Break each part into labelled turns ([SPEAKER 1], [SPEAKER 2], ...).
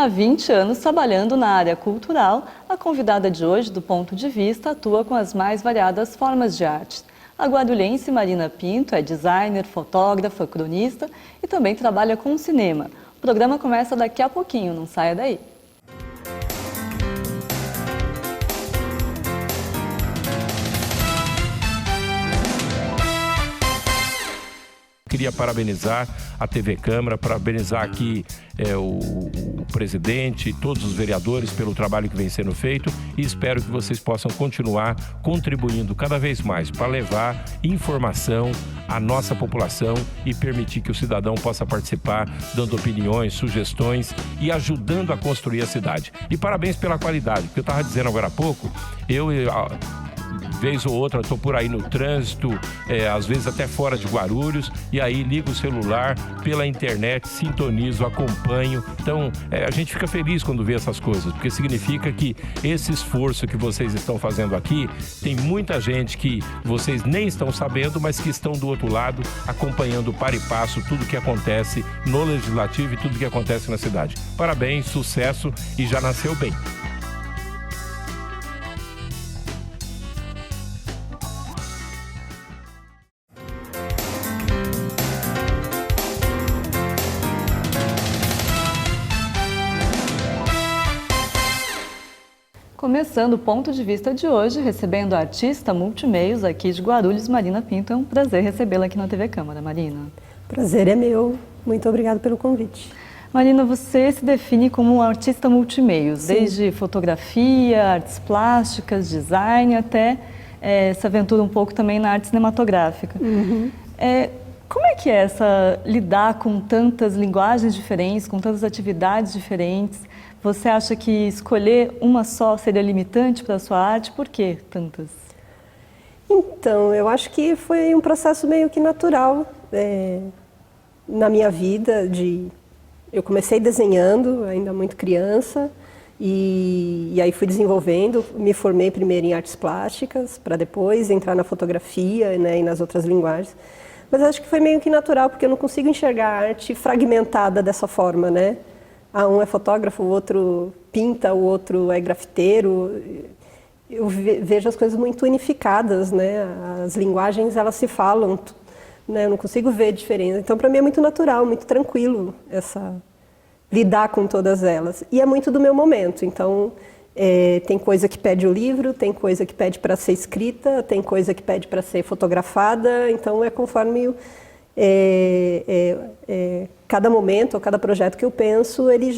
[SPEAKER 1] Há 20 anos trabalhando na área cultural, a convidada de hoje, do Ponto de Vista, atua com as mais variadas formas de arte. A guarulhense Marina Pinto é designer, fotógrafa, cronista e também trabalha com cinema. O programa começa daqui a pouquinho, não saia daí.
[SPEAKER 2] Queria parabenizar a TV Câmara, parabenizar aqui o presidente e todos os vereadores pelo trabalho que vem sendo feito e espero que vocês possam continuar contribuindo cada vez mais para levar informação à nossa população e permitir que o cidadão possa participar, dando opiniões, sugestões e ajudando a construir a cidade. E parabéns pela qualidade, porque eu estava dizendo agora há pouco, vez ou outra, estou por aí no trânsito, às vezes até fora de Guarulhos, e aí ligo o celular pela internet, sintonizo, acompanho. Então, a gente fica feliz quando vê essas coisas, porque significa que esse esforço que vocês estão fazendo aqui, tem muita gente que vocês nem estão sabendo, mas que estão do outro lado, acompanhando para e passo tudo que acontece no Legislativo e tudo que acontece na cidade. Parabéns, sucesso e já nasceu bem.
[SPEAKER 1] Começando o Ponto de Vista de hoje, recebendo a artista multimeios aqui de Guarulhos, Marina Pinto. É um prazer recebê-la aqui na TV Câmara, Marina.
[SPEAKER 3] Prazer é meu. Muito obrigada pelo convite.
[SPEAKER 1] Marina, você se define como um artista multimeios, sim, desde fotografia, artes plásticas, design, até se aventura um pouco também na arte cinematográfica.
[SPEAKER 3] Uhum.
[SPEAKER 1] Como é que é lidar com tantas linguagens diferentes, com tantas atividades diferentes? Você acha que escolher uma só seria limitante para a sua arte? Por que tantas?
[SPEAKER 3] Então, eu acho que foi um processo meio que natural na minha vida. Eu comecei desenhando, ainda muito criança, e aí fui desenvolvendo, me formei primeiro em artes plásticas, para depois entrar na fotografia, né, e nas outras linguagens. Mas acho que foi meio que natural, porque eu não consigo enxergar a arte fragmentada dessa forma, né? Um é fotógrafo, o outro pinta, o outro é grafiteiro. Eu vejo as coisas muito unificadas, né? As linguagens, elas se falam, né? Eu não consigo ver diferença. Então, para mim é muito natural, muito tranquilo lidar com todas elas. E é muito do meu momento. Então, tem coisa que pede o livro, tem coisa que pede para ser escrita, tem coisa que pede para ser fotografada. Então, é conforme cada momento ou cada projeto que eu penso, ele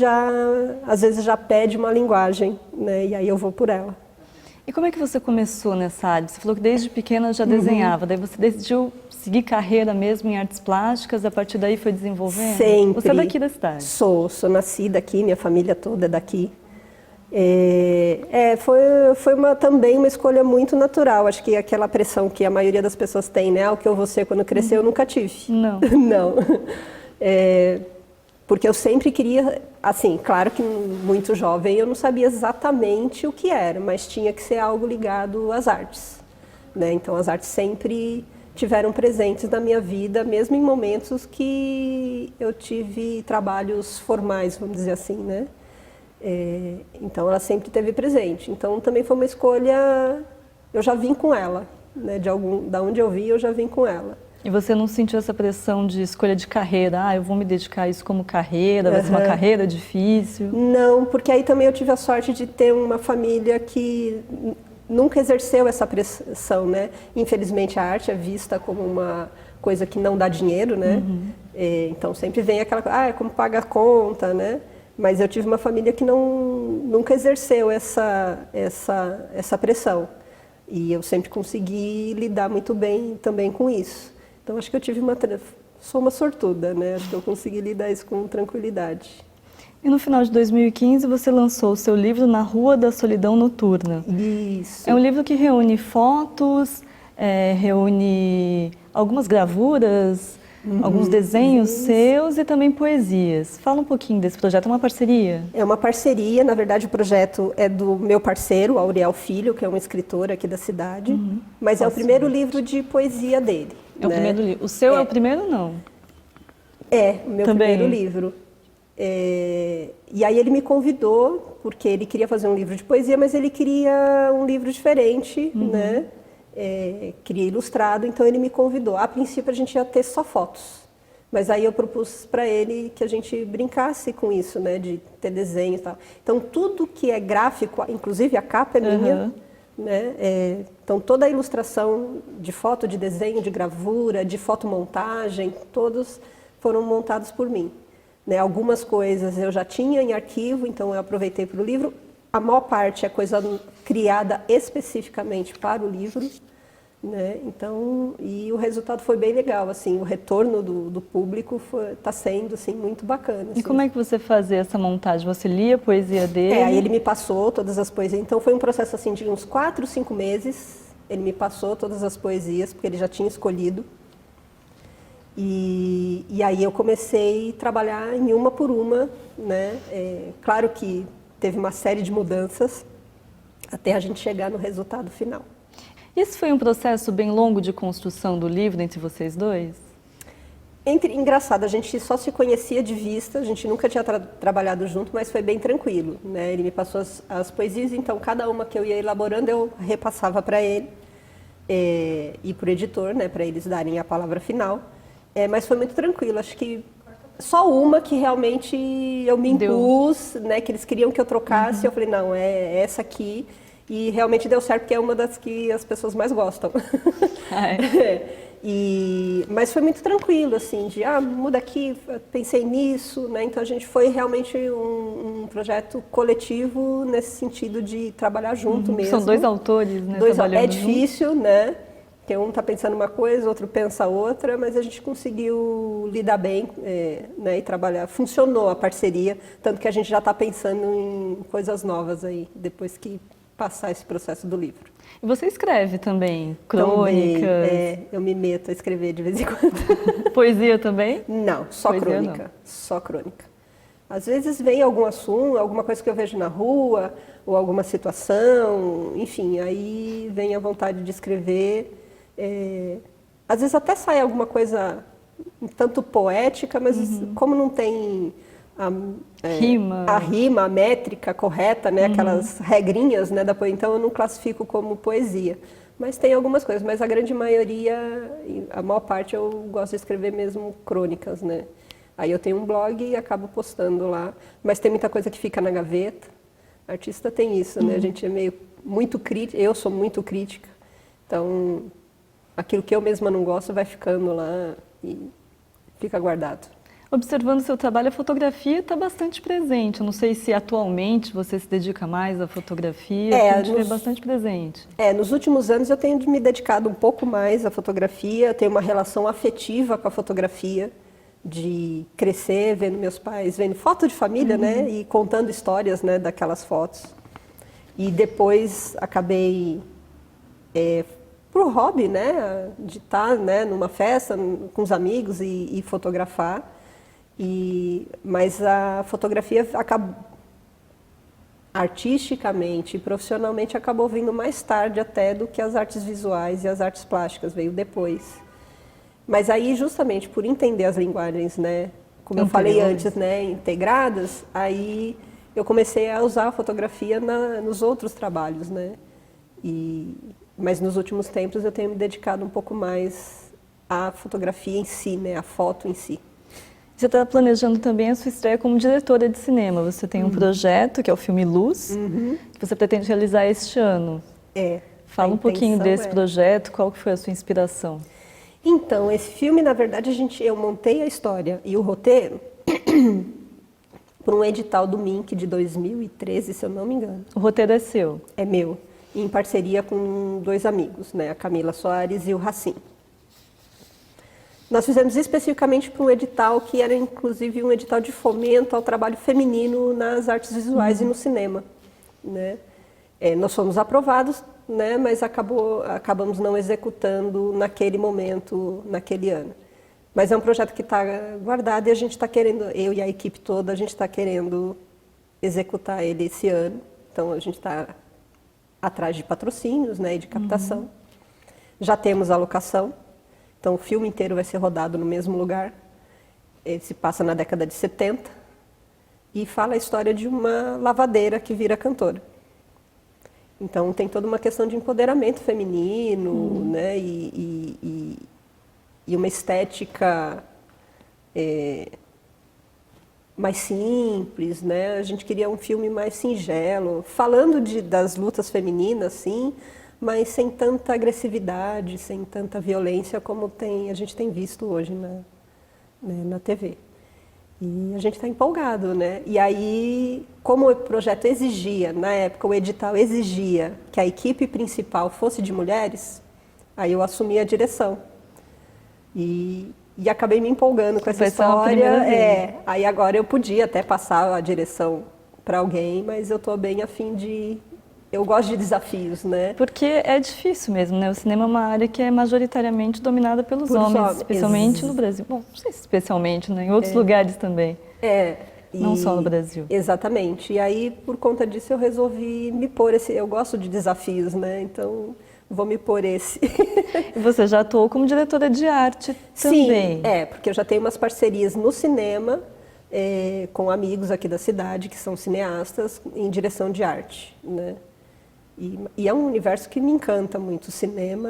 [SPEAKER 3] às vezes já pede uma linguagem, né? E aí eu vou por ela.
[SPEAKER 1] E como é que você começou nessa área? Você falou que desde pequena já desenhava, daí você decidiu seguir carreira mesmo em artes plásticas, a partir daí foi desenvolvendo?
[SPEAKER 3] Sempre.
[SPEAKER 1] Você é daqui da cidade?
[SPEAKER 3] Sou nascida aqui, minha família toda é daqui. Foi também uma escolha muito natural. Acho que aquela pressão que a maioria das pessoas tem, né? O que eu vou ser quando crescer, eu nunca tive.
[SPEAKER 1] Não.
[SPEAKER 3] Não. Porque eu sempre queria, assim, claro que muito jovem eu não sabia exatamente o que era, mas tinha que ser algo ligado às artes, né? Então as artes sempre tiveram presentes na minha vida, mesmo em momentos que eu tive trabalhos formais, vamos dizer assim, né? Então ela sempre esteve presente. Então também foi uma escolha, eu já vim com ela, né? Da onde eu vim, eu já vim com ela.
[SPEAKER 1] E você não sentiu essa pressão de escolha de carreira? Eu vou me dedicar a isso como carreira, vai ser uma carreira difícil?
[SPEAKER 3] Não, porque aí também eu tive a sorte de ter uma família que nunca exerceu essa pressão, né? Infelizmente a arte é vista como uma coisa que não dá dinheiro, né? Uhum. Então sempre vem aquela coisa, é como paga a conta, né? Mas eu tive uma família que nunca exerceu essa pressão. E eu sempre consegui lidar muito bem também com isso. Então acho que eu sou uma sortuda, né? Acho que eu consegui lidar isso com tranquilidade.
[SPEAKER 1] E no final de 2015 você lançou o seu livro Na Rua da Solidão Noturna.
[SPEAKER 3] Isso.
[SPEAKER 1] É um livro que reúne fotos, reúne algumas gravuras, alguns desenhos seus e também poesias. Fala um pouquinho desse projeto, é uma parceria? É uma parceria, na verdade o projeto é do meu parceiro, Auriel Filho, que é um escritor aqui da cidade, mas é o primeiro livro de poesia dele. É o primeiro livro. O seu é o primeiro ou não?
[SPEAKER 3] É, o meu primeiro livro. E aí ele me convidou, porque ele queria fazer um livro de poesia, mas ele queria um livro diferente, né? Queria ilustrado, então ele me convidou. A princípio a gente ia ter só fotos, mas aí eu propus para ele que a gente brincasse com isso, né? De ter desenho e tal. Então tudo que é gráfico, inclusive a capa é minha, né? Então toda a ilustração de foto, de desenho, de gravura, de fotomontagem, todos foram montados por mim. Né, algumas coisas eu já tinha em arquivo, então eu aproveitei para o livro. A maior parte é coisa criada especificamente para o livro, né? Então, e o resultado foi bem legal, assim, o retorno do público está sendo assim, muito bacana. Assim.
[SPEAKER 1] E como é que você fazia essa montagem? Você lia a poesia dele?
[SPEAKER 3] Aí ele me passou todas as poesias, então foi um processo assim, de uns 4, 5 meses, ele me passou todas as poesias, porque ele já tinha escolhido. E aí eu comecei a trabalhar em uma por uma, né? Claro que teve uma série de mudanças até a gente chegar no resultado final.
[SPEAKER 1] Esse foi um processo bem longo de construção do livro entre vocês dois?
[SPEAKER 3] Engraçado, a gente só se conhecia de vista, a gente nunca tinha trabalhado junto, mas foi bem tranquilo, né? Ele me passou as poesias, então cada uma que eu ia elaborando eu repassava para ele e para o editor, né? Para eles darem a palavra final. Mas foi muito tranquilo, acho que só uma que realmente eu me impus, né, que eles queriam que eu trocasse, eu falei, não, é essa aqui, e realmente deu certo, porque é uma das que as pessoas mais gostam. Mas foi muito tranquilo, assim, de, muda aqui, pensei nisso, né, então a gente foi realmente um projeto coletivo nesse sentido de trabalhar junto mesmo.
[SPEAKER 1] São dois autores, né,
[SPEAKER 3] É difícil, junto. Né? Porque um está pensando uma coisa, outro pensa outra, mas a gente conseguiu lidar bem, né, e trabalhar. Funcionou a parceria, tanto que a gente já está pensando em coisas novas aí, depois que passar esse processo do livro.
[SPEAKER 1] E você escreve também crônicas?
[SPEAKER 3] Também, eu me meto a escrever de vez em quando.
[SPEAKER 1] Poesia também?
[SPEAKER 3] Não, só poesia crônica. Não. Só crônica. Às vezes vem algum assunto, alguma coisa que eu vejo na rua, ou alguma situação, enfim, aí vem a vontade de escrever. Às vezes até sai alguma coisa um tanto poética, mas como não tem a rima, a métrica correta, né, aquelas regrinhas, né, da poesia, então eu não classifico como poesia. Mas tem algumas coisas, mas a grande maioria, a maior parte eu gosto de escrever mesmo crônicas, né. Aí eu tenho um blog e acabo postando lá, mas tem muita coisa que fica na gaveta. Artista tem isso, né, a gente é muito crítica, eu sou muito crítica, então aquilo que eu mesma não gosto vai ficando lá e fica guardado.
[SPEAKER 1] Observando o seu trabalho, a fotografia está bastante presente. Eu não sei se atualmente você se dedica mais à fotografia, a gente vê bastante presente.
[SPEAKER 3] Nos últimos anos eu tenho me dedicado um pouco mais à fotografia, eu tenho uma relação afetiva com a fotografia, de crescer vendo meus pais, vendo foto de família, né, e contando histórias, né, daquelas fotos. E depois acabei pro hobby, né, de estar, né, numa festa com os amigos e fotografar. Mas a fotografia artisticamente e profissionalmente acabou vindo mais tarde até do que as artes visuais e as artes plásticas, veio depois. Mas aí justamente por entender as linguagens, né, como eu falei antes, né, integradas, aí eu comecei a usar a fotografia nos outros trabalhos, né. Mas nos últimos tempos eu tenho me dedicado um pouco mais à fotografia em si, né, à foto em si.
[SPEAKER 1] Você está planejando também a sua estreia como diretora de cinema. Você tem um projeto, que é o filme Luz, que você pretende realizar este ano. Fala um pouquinho desse projeto, qual que foi a sua inspiração?
[SPEAKER 3] Então, esse filme, na verdade, eu montei a história e o roteiro por um edital do MINC de 2013, se eu não me engano.
[SPEAKER 1] O roteiro é seu?
[SPEAKER 3] É meu. Em parceria com 2 amigos, né, a Camila Soares e o Racim. Nós fizemos especificamente para um edital que era, inclusive, um edital de fomento ao trabalho feminino nas artes visuais e no cinema, né. Nós fomos aprovados, né, mas acabamos não executando naquele momento, naquele ano. Mas é um projeto que está guardado e a gente está querendo, eu e a equipe toda, a gente está querendo executar ele esse ano. Então, a gente está atrás de patrocínios, né, e de captação. Já temos a locação, então o filme inteiro vai ser rodado no mesmo lugar. Ele se passa na década de 70. e fala a história de uma lavadeira que vira cantora. Então tem toda uma questão de empoderamento feminino, né? E uma estética mais simples, né? A gente queria um filme mais singelo, falando das lutas femininas, sim, mas sem tanta agressividade, sem tanta violência como a gente tem visto hoje na TV. E a gente está empolgado, né? E aí, como o projeto exigia, na época o edital exigia que a equipe principal fosse de mulheres, aí eu assumi a direção. E acabei me empolgando com essa história. Aí agora eu podia até passar a direção para alguém, mas eu estou bem afim de... Eu gosto de desafios, né?
[SPEAKER 1] Porque é difícil mesmo, né? O cinema é uma área que é majoritariamente dominada pelos homens, especialmente no Brasil. Bom, não sei se especialmente, né? Em outros lugares também. Não só no Brasil.
[SPEAKER 3] Exatamente. E aí, por conta disso, eu resolvi me pôr eu gosto de desafios, né? Então, vou me pôr esse.
[SPEAKER 1] E você já atuou como diretora de arte também?
[SPEAKER 3] Sim, porque eu já tenho umas parcerias no cinema com amigos aqui da cidade, que são cineastas, em direção de arte, né? E é um universo que me encanta muito. O cinema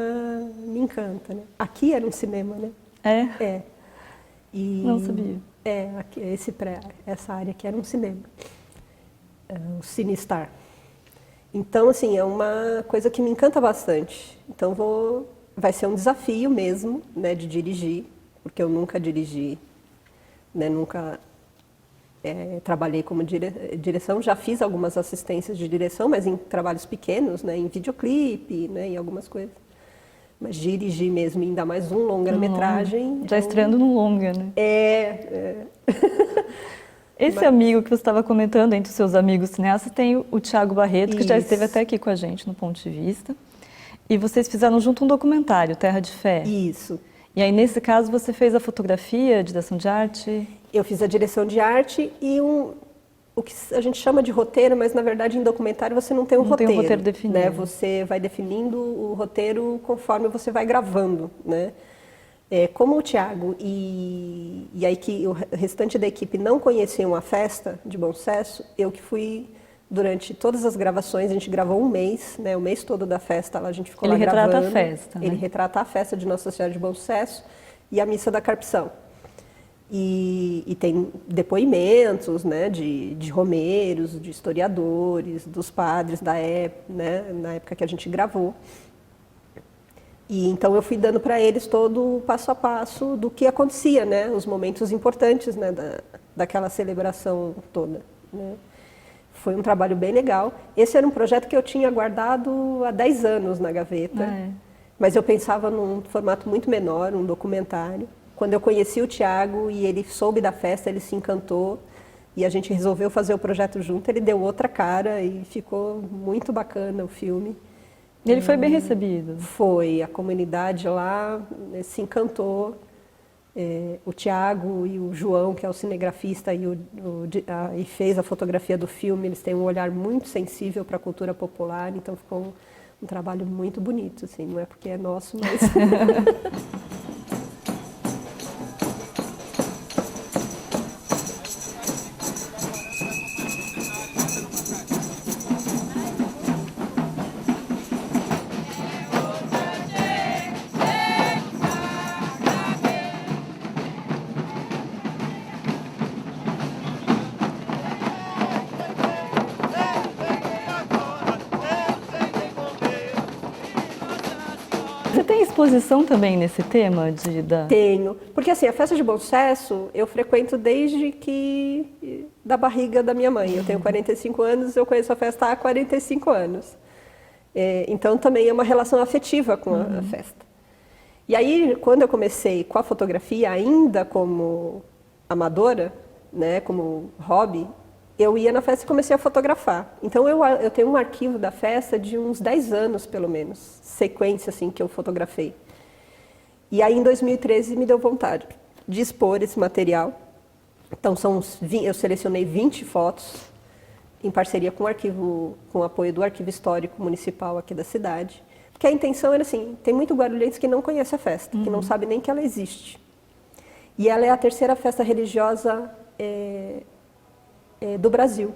[SPEAKER 3] me encanta, né? Aqui era um cinema, né?
[SPEAKER 1] Não sabia.
[SPEAKER 3] Aqui, essa área aqui era um cinema. O CineStar. Então, assim, é uma coisa que me encanta bastante. Então, vai ser um desafio mesmo, né, de dirigir, porque eu nunca dirigi, né, nunca... trabalhei como direção, já fiz algumas assistências de direção, mas em trabalhos pequenos, né, em videoclipe, né, em algumas coisas. Mas dirigir mesmo, ainda mais um longa-metragem...
[SPEAKER 1] Já estreando no longa, né? Esse amigo que você estava comentando, entre os seus amigos cineastas, tem o Thiago Barreto, que já esteve até aqui com a gente no Ponto de Vista. E vocês fizeram junto um documentário, Terra de Fé.
[SPEAKER 3] Isso.
[SPEAKER 1] E aí, nesse caso, você fez a fotografia, a direção de arte?
[SPEAKER 3] Eu fiz a direção de arte e o que a gente chama de roteiro, mas na verdade em documentário você não tem um roteiro.
[SPEAKER 1] Tem um roteiro definido.
[SPEAKER 3] Né? Você vai definindo o roteiro conforme você vai gravando, né? Como o Thiago e o restante da equipe não conheciam a festa de Bom Sucesso, eu que fui durante todas as gravações, a gente gravou um mês, né? O mês todo da festa, lá a gente ficou lá gravando.
[SPEAKER 1] Ele retrata a festa, né?
[SPEAKER 3] Ele retrata a festa de Nossa Senhora de Bom Sucesso e a missa da Carpção. E tem depoimentos, né, de romeiros, de historiadores, dos padres da época, né, na época que a gente gravou. E então eu fui dando para eles todo o passo a passo do que acontecia, né, os momentos importantes, né, daquela celebração toda, né. Foi um trabalho bem legal. Esse era um projeto que eu tinha guardado há 10 anos na gaveta, mas eu pensava num formato muito menor, um documentário. Quando eu conheci o Thiago e ele soube da festa, ele se encantou e a gente resolveu fazer o projeto junto. Ele deu outra cara e ficou muito bacana o filme.
[SPEAKER 1] E ele foi bem recebido?
[SPEAKER 3] Foi. A comunidade lá se encantou. O Thiago e o João, que é o cinegrafista e fez a fotografia do filme, eles têm um olhar muito sensível para a cultura popular, então ficou um trabalho muito bonito, assim, não é porque é nosso, mas...
[SPEAKER 1] Você tem exposição também nesse tema?
[SPEAKER 3] Tenho, porque assim, a festa de Bom Sucesso eu frequento desde da barriga da minha mãe. Eu tenho 45 anos, eu conheço a festa há 45 anos. Então também é uma relação afetiva com a festa. E aí, quando eu comecei com a fotografia, ainda como amadora, né, como hobby, eu ia na festa e comecei a fotografar. Então eu tenho um arquivo da festa de uns 10 anos, pelo menos, sequência assim que eu fotografei. E aí em 2013 me deu vontade de expor esse material. Então eu selecionei 20 fotos em parceria com o apoio do Arquivo Histórico Municipal aqui da cidade. Porque a intenção era assim, tem muito guarulhense que não conhece a festa, que não sabe nem que ela existe. E ela é a terceira festa religiosa do Brasil,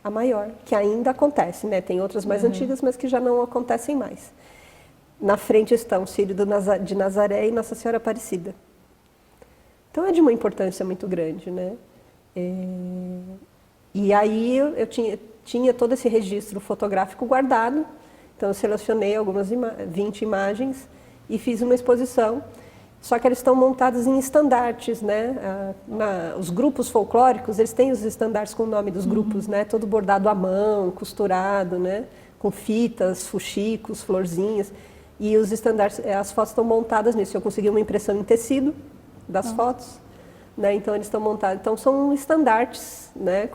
[SPEAKER 3] a maior, que ainda acontece, né? Tem outras mais antigas, mas que já não acontecem mais. Na frente estão Círio de Nazaré e Nossa Senhora Aparecida. Então é de uma importância muito grande, né? E aí eu tinha todo esse registro fotográfico guardado, então eu selecionei algumas 20 imagens e fiz uma exposição, só que elas estão montadas em estandartes, né? Os grupos folclóricos, eles têm os estandartes com o nome dos grupos, né? Todo bordado à mão, costurado, né? Com fitas, fuxicos, florzinhas, e os estandartes, as fotos estão montadas nisso. Eu consegui uma impressão em tecido das fotos, né? Então eles estão montados, então são estandartes, né?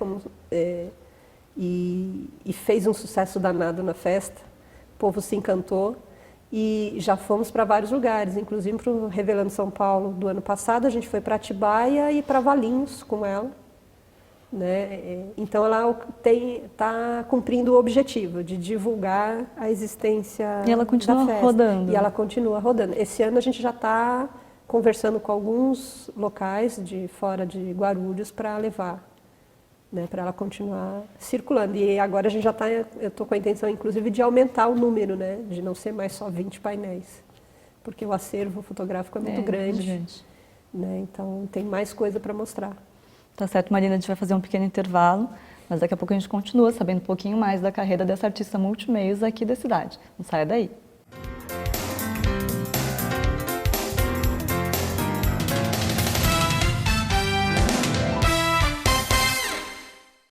[SPEAKER 3] E fez um sucesso danado na festa, o povo se encantou e já fomos para vários lugares, inclusive para o Revelando São Paulo do ano passado, a gente foi para Atibaia e para Valinhos com ela, né? Então ela está cumprindo o objetivo de divulgar a existência
[SPEAKER 1] e ela continua
[SPEAKER 3] da festa.
[SPEAKER 1] rodando.
[SPEAKER 3] E ela continua rodando. Esse ano a gente já está conversando com alguns locais de fora de Guarulhos para levar, né, para ela continuar circulando. E agora a gente eu estou com a intenção, inclusive, de aumentar o número, né, de não ser mais só 20 painéis, porque o acervo fotográfico é muito grande, né, então tem mais coisa para mostrar.
[SPEAKER 1] Tá certo, Marina, a gente vai fazer um pequeno intervalo, mas daqui a pouco a gente continua sabendo um pouquinho mais da carreira dessa artista multimeios aqui da cidade. Não saia daí.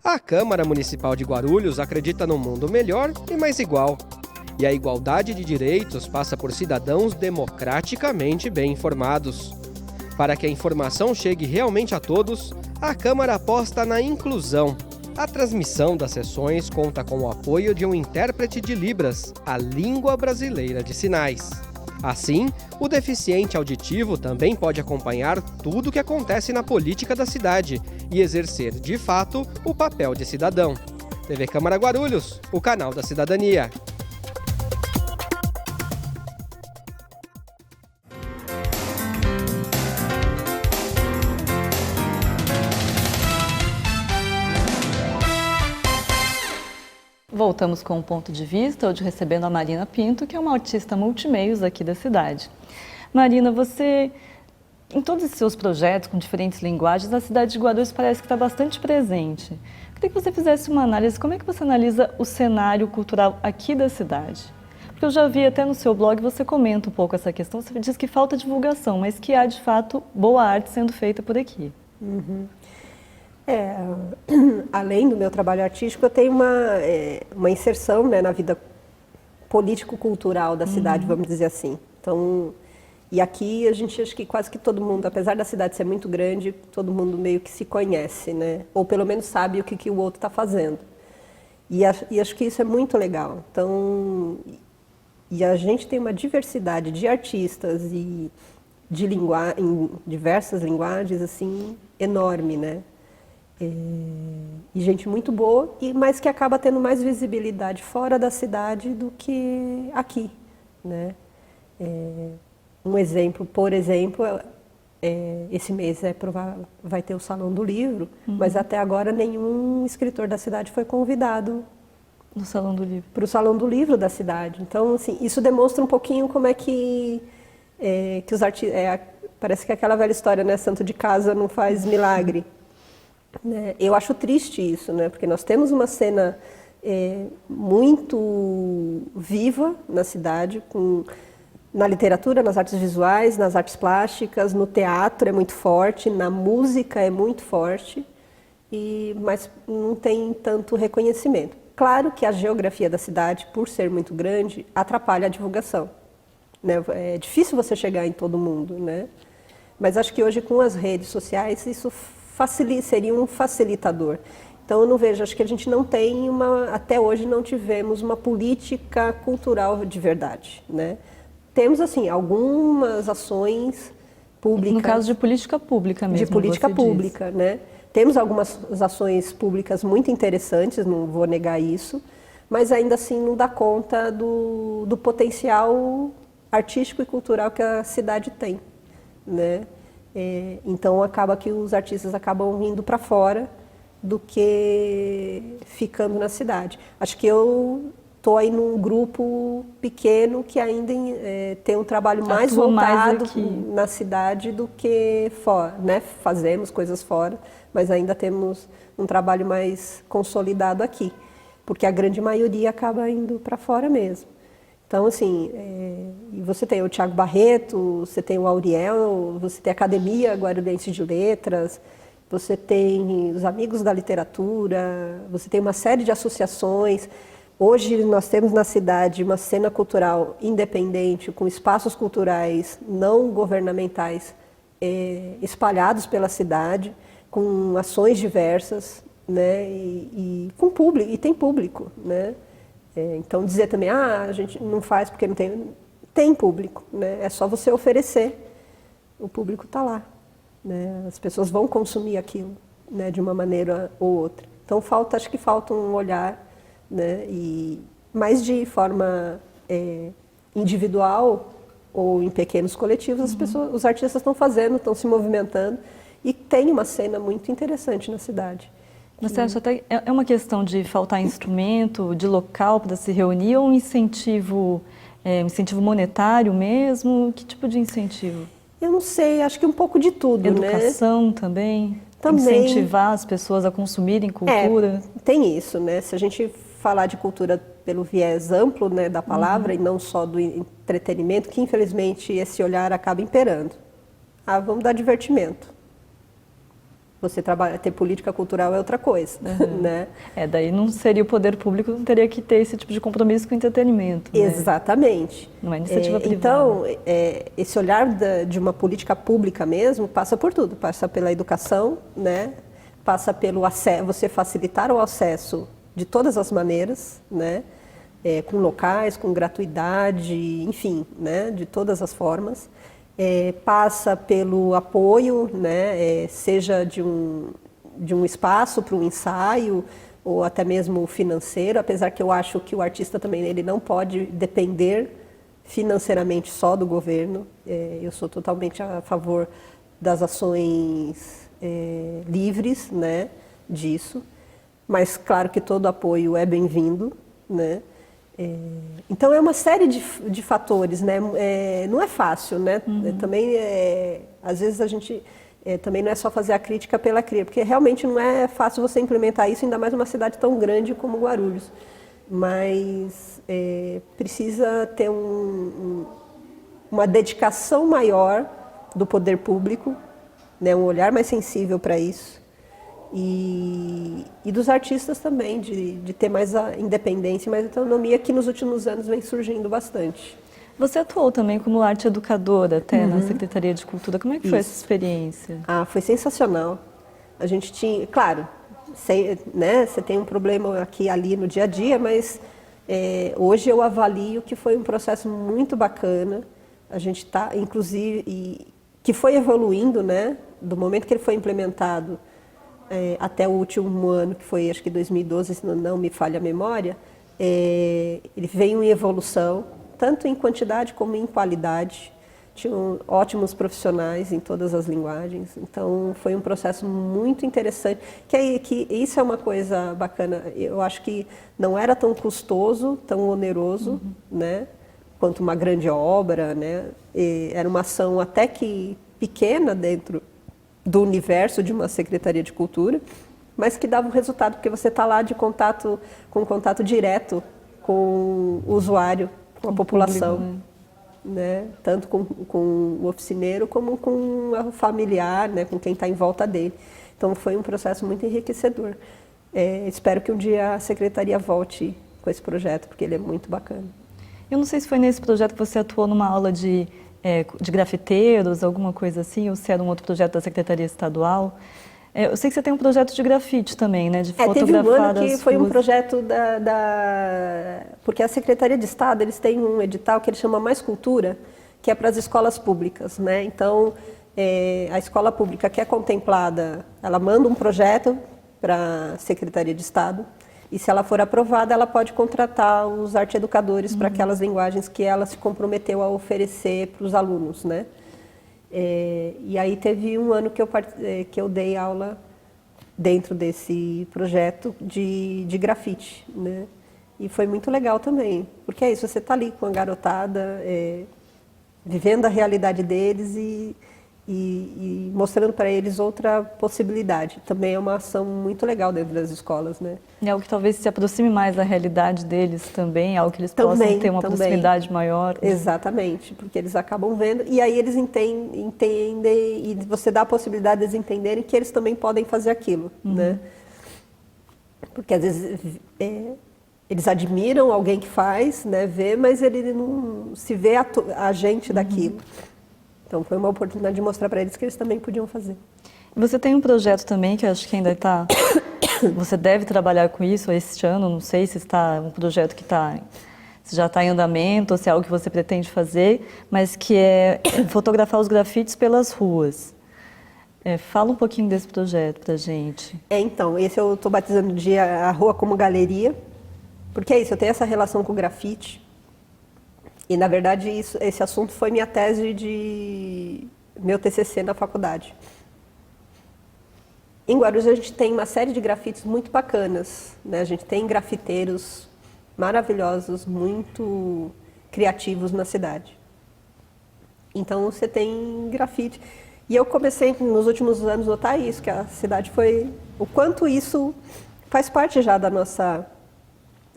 [SPEAKER 4] A Câmara Municipal de Guarulhos acredita num mundo melhor e mais igual. E a igualdade de direitos passa por cidadãos democraticamente bem informados. Para que a informação chegue realmente a todos, a Câmara aposta na inclusão. A transmissão das sessões conta com o apoio de um intérprete de Libras, a língua brasileira de sinais. Assim, o deficiente auditivo também pode acompanhar tudo o que acontece na política da cidade e exercer, de fato, o papel de cidadão. TV Câmara Guarulhos, o canal da cidadania.
[SPEAKER 1] Voltamos com um ponto de vista, hoje recebendo a Marina Pinto, que é uma artista multimeios aqui da cidade. Marina, você, em todos os seus projetos com diferentes linguagens, a cidade de Guarulhos parece que está bastante presente. Eu queria que você fizesse uma análise, como é que você analisa o cenário cultural aqui da cidade? Porque eu já vi até no seu blog, você comenta um pouco essa questão, você diz que falta divulgação, mas que há de fato boa arte sendo feita por aqui.
[SPEAKER 3] Além do meu trabalho artístico, eu tenho uma inserção, né, na vida político-cultural da cidade, vamos dizer assim. Então, e aqui a gente acha que quase que todo mundo, apesar da cidade ser muito grande, todo mundo meio que se conhece, né? Ou pelo menos sabe o que o outro está fazendo. E acho que isso é muito legal. Então, e a gente tem uma diversidade de artistas e em diversas linguagens assim enorme, né? E gente muito boa, mas que acaba tendo mais visibilidade fora da cidade do que aqui, né? Um exemplo, por exemplo, esse mês vai ter o Salão do Livro, mas até agora nenhum escritor da cidade foi convidado
[SPEAKER 1] No Salão do Livro.
[SPEAKER 3] para o Salão do Livro da cidade. Então, assim, isso demonstra um pouquinho como é que os artistas... parece que é aquela velha história, né? Santo de casa não faz milagre. Né? Eu acho triste isso, né? Porque nós temos uma cena muito viva na cidade, na literatura, nas artes visuais, nas artes plásticas, no teatro é muito forte, na música é muito forte, mas não tem tanto reconhecimento. Claro que a geografia da cidade, por ser muito grande, atrapalha a divulgação, né? É difícil você chegar em todo mundo, né? Mas acho que hoje com as redes sociais isso seria um facilitador. Então eu não vejo, acho que a gente não tem até hoje não tivemos uma política cultural de verdade, né? Temos assim algumas ações públicas.
[SPEAKER 1] No caso de política pública mesmo.
[SPEAKER 3] De política pública, né? Temos algumas ações públicas muito interessantes, não vou negar isso, mas ainda assim não dá conta do potencial artístico e cultural que a cidade tem, né? Então acaba que os artistas acabam indo para fora, do que ficando na cidade. Acho que eu estou aí num grupo pequeno que ainda tem um trabalho mais voltado na cidade do que fora, né? Fazemos coisas fora, mas ainda temos um trabalho mais consolidado aqui, porque a grande maioria acaba indo para fora mesmo. Então, assim, você tem o Thiago Barreto, você tem o Auriel, você tem a Academia Guarulhense de Letras, você tem os Amigos da Literatura, você tem uma série de associações. Hoje nós temos na cidade uma cena cultural independente, com espaços culturais não governamentais espalhados pela cidade, com ações diversas, né, e com público, e tem público, né? Então dizer também, a gente não faz porque não tem público, né? É só você oferecer, o público está lá, né? As pessoas vão consumir aquilo, né, de uma maneira ou outra. Então acho que falta um olhar, né, mas de forma individual ou em pequenos coletivos, os artistas estão fazendo, estão se movimentando e tem uma cena muito interessante na cidade.
[SPEAKER 1] Você acha até é uma questão de faltar instrumento, de local para se reunir ou um incentivo monetário mesmo? Que tipo de incentivo?
[SPEAKER 3] Eu não sei, acho que um pouco de tudo,
[SPEAKER 1] Educação,
[SPEAKER 3] né?
[SPEAKER 1] também?
[SPEAKER 3] Também.
[SPEAKER 1] Incentivar as pessoas a consumirem cultura?
[SPEAKER 3] Tem isso, né? Se a gente falar de cultura pelo viés amplo, né, da palavra e não só do entretenimento, que infelizmente esse olhar acaba imperando. Vamos dar divertimento. Você ter política cultural é outra coisa, né?
[SPEAKER 1] Daí não seria o poder público, não teria que ter esse tipo de compromisso com o entretenimento. Né?
[SPEAKER 3] Exatamente.
[SPEAKER 1] Não é iniciativa privada.
[SPEAKER 3] Então, esse olhar de uma política pública mesmo passa por tudo. Passa pela educação, né? Passa pelo você facilitar o acesso de todas as maneiras, né? Com locais, com gratuidade, enfim, né? De todas as formas. Passa pelo apoio, né, seja de um espaço para um ensaio ou até mesmo financeiro, apesar que eu acho que o artista também ele não pode depender financeiramente só do governo. Eu sou totalmente a favor das ações livres, né, disso, mas claro que todo apoio é bem-vindo, né? Então é uma série de fatores, né? Não é fácil, né? Também às vezes a gente também não é só fazer a crítica pela crítica, porque realmente não é fácil você implementar isso, ainda mais numa cidade tão grande como Guarulhos. Mas precisa ter uma dedicação maior do poder público, né? Um olhar mais sensível para isso. E dos artistas também, de ter mais a independência e mais autonomia, que nos últimos anos vem surgindo bastante.
[SPEAKER 1] Você atuou também como arte educadora até na Secretaria de Cultura. Como é que foi essa experiência?
[SPEAKER 3] Foi sensacional. A gente tinha, claro, né, você tem um problema aqui e ali no dia a dia, mas hoje eu avalio que foi um processo muito bacana. A gente está, inclusive, que foi evoluindo, né, do momento que ele foi implementado até o último ano, que foi acho que 2012, se não me falha a memória, ele veio em evolução, tanto em quantidade como em qualidade. Tinham ótimos profissionais em todas as linguagens, então foi um processo muito interessante, que isso é uma coisa bacana. Eu acho que não era tão custoso, tão oneroso, né, quanto uma grande obra, né? Era uma ação até que pequena dentro do universo de uma Secretaria de Cultura, mas que dava um resultado, porque você está lá com contato direto com o usuário, com a população, público, né? Tanto com o oficineiro como com o familiar, né? Com quem está em volta dele. Então foi um processo muito enriquecedor. Espero que um dia a Secretaria volte com esse projeto, porque ele é muito bacana.
[SPEAKER 1] Eu não sei se foi nesse projeto que você atuou numa aula de grafiteiros, alguma coisa assim, ou se era um outro projeto da Secretaria Estadual. Eu sei que você tem um projeto de grafite também, né? De fotografar.
[SPEAKER 3] Teve um ano que foi um projeto porque a Secretaria de Estado, eles têm um edital que ele chama Mais Cultura, que é para as escolas públicas, né? Então, a escola pública que é contemplada, ela manda um projeto para a Secretaria de Estado, e se ela for aprovada, ela pode contratar os arte-educadores para aquelas linguagens que ela se comprometeu a oferecer para os alunos, né? E aí teve um ano que eu dei aula dentro desse projeto de grafite, né? E foi muito legal também, porque é isso, você está ali com a garotada, vivendo a realidade deles e mostrando para eles outra possibilidade. Também é uma ação muito legal dentro das escolas, né?
[SPEAKER 1] É algo que talvez se aproxime mais da realidade deles também, algo que eles possam ter uma proximidade maior.
[SPEAKER 3] Exatamente, porque eles acabam vendo, e aí eles entendem, e você dá a possibilidade de eles entenderem que eles também podem fazer aquilo, né? Porque às vezes eles admiram alguém que faz, né, vê, mas ele não se vê agente daquilo. Então foi uma oportunidade de mostrar para eles que eles também podiam fazer.
[SPEAKER 1] Você tem um projeto também que eu acho que ainda está... Você deve trabalhar com isso este ano, não sei se está um projeto que se já está em andamento ou se é algo que você pretende fazer, mas que é fotografar os grafites pelas ruas. Fala um pouquinho desse projeto para a gente.
[SPEAKER 3] Então, esse eu estou batizando de a rua como galeria, porque é isso, eu tenho essa relação com o grafite. E, na verdade, esse assunto foi minha tese de meu TCC na faculdade. Em Guarulhos, a gente tem uma série de grafites muito bacanas, né? A gente tem grafiteiros maravilhosos, muito criativos na cidade. Então, você tem grafite. E eu comecei, nos últimos anos, a notar isso, que a cidade foi... O quanto isso faz parte já da nossa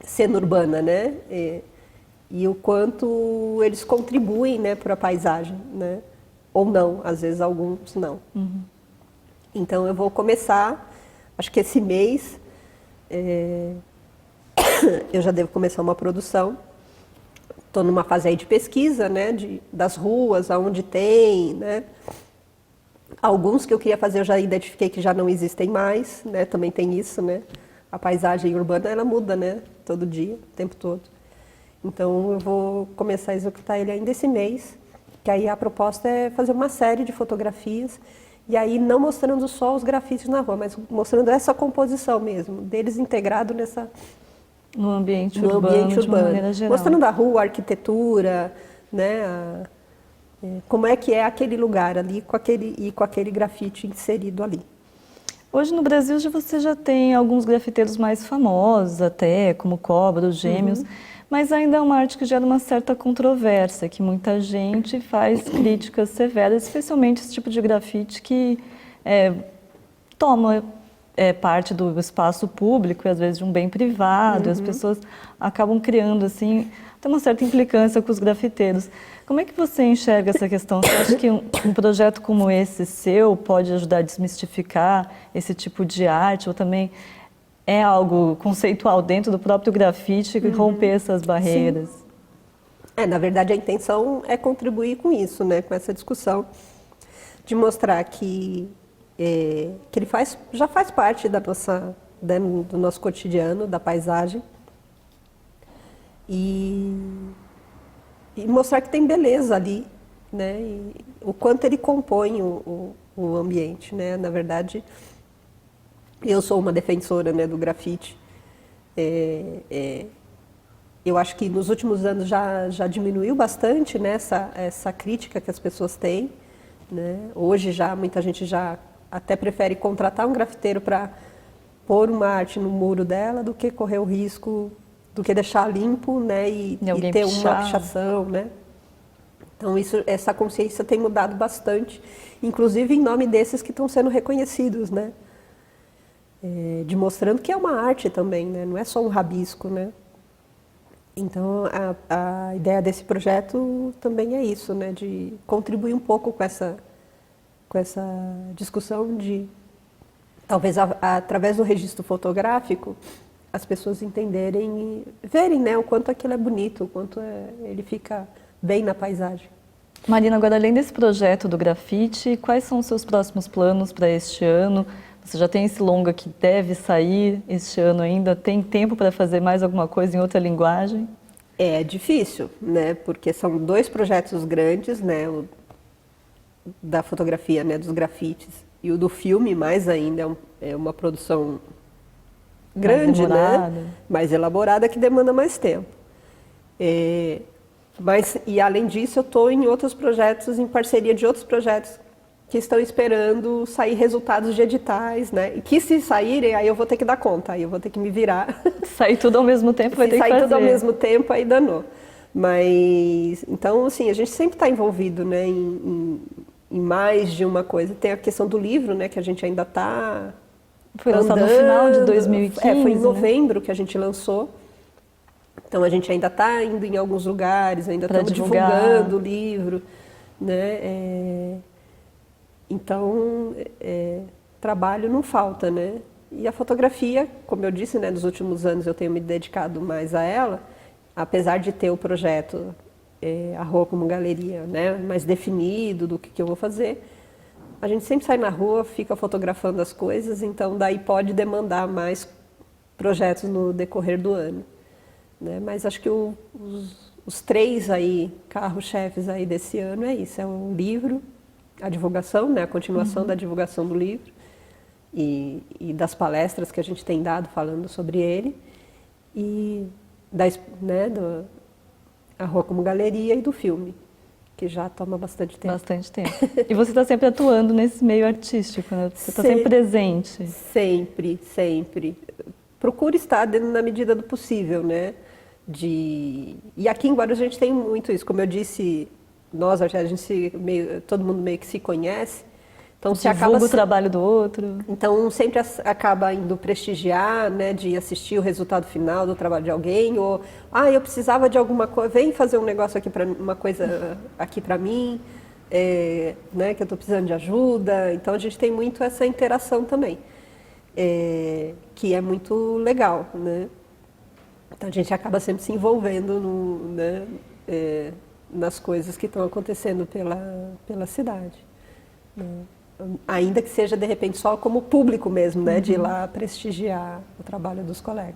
[SPEAKER 3] cena urbana, né? E o quanto eles contribuem, né, para a paisagem, né? Ou não, às vezes alguns não. Então eu vou começar, acho que esse mês, eu já devo começar uma produção. Estou numa fase aí de pesquisa, né, das ruas, aonde tem, né? Alguns que eu queria fazer eu já identifiquei que já não existem mais, né? Também tem isso, né? A paisagem urbana, ela muda, né? Todo dia, o tempo todo. Então, eu vou começar a executar ele ainda esse mês, que aí a proposta é fazer uma série de fotografias, e aí não mostrando só os grafites na rua, mas mostrando essa composição mesmo, deles integrado
[SPEAKER 1] no ambiente urbano, de uma maneira geral.
[SPEAKER 3] Mostrando a rua, a arquitetura, né? Como é que é aquele lugar ali, com aquele grafite inserido ali.
[SPEAKER 1] Hoje no Brasil você já tem alguns grafiteiros mais famosos até, como Cobra, os Gêmeos, mas ainda é uma arte que gera uma certa controvérsia, que muita gente faz críticas severas, especialmente esse tipo de grafite que toma parte do espaço público e às vezes de um bem privado, e as pessoas acabam criando assim, tem uma certa implicância com os grafiteiros. Como é que você enxerga essa questão? Você acha que um projeto como esse seu pode ajudar a desmistificar esse tipo de arte ou também é algo conceitual dentro do próprio grafite e romper essas barreiras?
[SPEAKER 3] Sim. Na verdade, a intenção é contribuir com isso, né? Com essa discussão, de mostrar que ele já faz parte do nosso cotidiano, da paisagem, e mostrar que tem beleza ali, né? E o quanto ele compõe o ambiente, né? Na verdade, eu sou uma defensora, né, do grafite. Eu acho que nos últimos anos já diminuiu bastante, né, essa crítica que as pessoas têm, né? Hoje muita gente já até prefere contratar um grafiteiro para pôr uma arte no muro dela do que correr o risco, do que deixar limpo, né, e ter uma pichação, né? Então essa consciência tem mudado bastante, inclusive em nome desses que estão sendo reconhecidos, né? De mostrando que é uma arte também, né? Não é só um rabisco, né? Então a ideia desse projeto também é isso, né? De contribuir um pouco com essa discussão de, talvez através do registro fotográfico, as pessoas entenderem e verem, né, o quanto aquilo é bonito, o quanto ele fica bem na paisagem.
[SPEAKER 1] Marina, agora além desse projeto do grafite, quais são os seus próximos planos para este ano? Você já tem esse longa que deve sair este ano ainda? Tem tempo para fazer mais alguma coisa em outra linguagem?
[SPEAKER 3] É difícil, né, porque são 2 projetos grandes, né, o da fotografia, né, dos grafites, e o do filme mais ainda, é uma produção grande, né? Mais elaborada, que demanda mais tempo. E além disso, eu estou em outros projetos, em parceria de outros projetos que estão esperando sair resultados de editais, né? E que se saírem, aí eu vou ter que dar conta, aí eu vou ter que me virar.
[SPEAKER 1] Sair tudo ao mesmo tempo, vai ter que fazer.
[SPEAKER 3] Sair tudo ao mesmo tempo, aí danou. Mas, então, assim, a gente sempre está envolvido, né, em mais de uma coisa. Tem a questão do livro, né, que a gente ainda está
[SPEAKER 1] Foi lançado no final de 2015.
[SPEAKER 3] Foi em novembro que a gente lançou. Então, a gente ainda está indo em alguns lugares, ainda estamos divulgando o livro, né. Então, trabalho não falta, né. E a fotografia, como eu disse, né, nos últimos anos eu tenho me dedicado mais a ela, apesar de ter o projeto A Rua como Galeria, né, mais definido do que eu vou fazer, a gente sempre sai na rua, fica fotografando as coisas, então daí pode demandar mais projetos no decorrer do ano, né? Mas acho que os três aí, carro-chefes aí desse ano é isso, é o livro, a divulgação, né, a continuação da divulgação do livro e das palestras que a gente tem dado falando sobre ele, e A Rua como Galeria e do filme, que já toma bastante tempo.
[SPEAKER 1] Bastante tempo. E você está sempre atuando nesse meio artístico, né? Você está sempre presente.
[SPEAKER 3] Sempre, sempre. Procuro estar na medida do possível, né? E aqui em Guarulhos a gente tem muito isso. Como eu disse, todo mundo meio que se conhece. Então,
[SPEAKER 1] divulga o trabalho do outro.
[SPEAKER 3] Então, sempre acaba indo prestigiar, né, de assistir o resultado final do trabalho de alguém, ou, eu precisava de alguma coisa, vem fazer um negócio aqui, uma coisa aqui para mim, né, que eu estou precisando de ajuda. Então, a gente tem muito essa interação também, que é muito legal, né. Então, a gente acaba sempre se envolvendo nas coisas que estão acontecendo pela cidade, né. Ainda que seja, de repente, só como público mesmo, né? De ir lá prestigiar o trabalho dos colegas.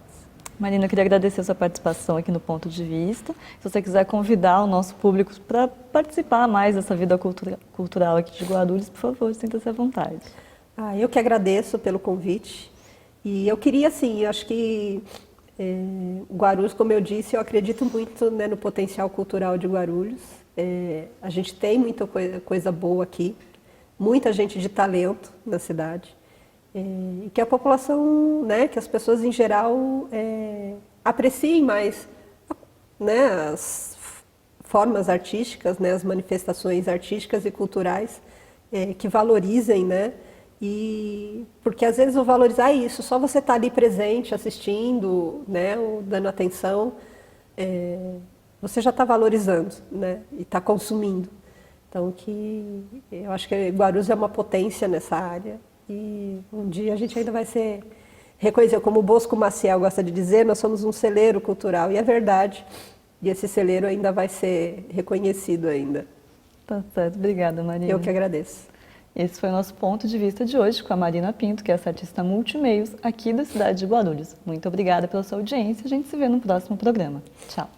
[SPEAKER 1] Marina, eu queria agradecer a sua participação aqui no Ponto de Vista. Se você quiser convidar o nosso público para participar mais dessa vida cultural aqui de Guarulhos, por favor, sinta-se à vontade.
[SPEAKER 3] Eu que agradeço pelo convite. E eu queria, assim, acho que Guarulhos, como eu disse, eu acredito muito, né, no potencial cultural de Guarulhos. A gente tem muita coisa boa aqui. Muita gente de talento na cidade, e que a população, né, que as pessoas em geral apreciem mais, né, as formas artísticas, né, as manifestações artísticas e culturais, que valorizem, né, e porque às vezes o valorizar é isso, só você estar ali presente, assistindo, né, ou dando atenção, você já está valorizando, né, e está consumindo. Então, eu acho que Guarulhos é uma potência nessa área e um dia a gente ainda vai ser reconhecido. Como o Bosco Maciel gosta de dizer, nós somos um celeiro cultural, e é verdade. E esse celeiro ainda vai ser reconhecido ainda.
[SPEAKER 1] Tá certo. Obrigada, Marina.
[SPEAKER 3] Eu que agradeço.
[SPEAKER 1] Esse foi o nosso Ponto de Vista de hoje com a Marina Pinto, que é essa artista multimeios aqui da cidade de Guarulhos. Muito obrigada pela sua audiência. A gente se vê no próximo programa. Tchau.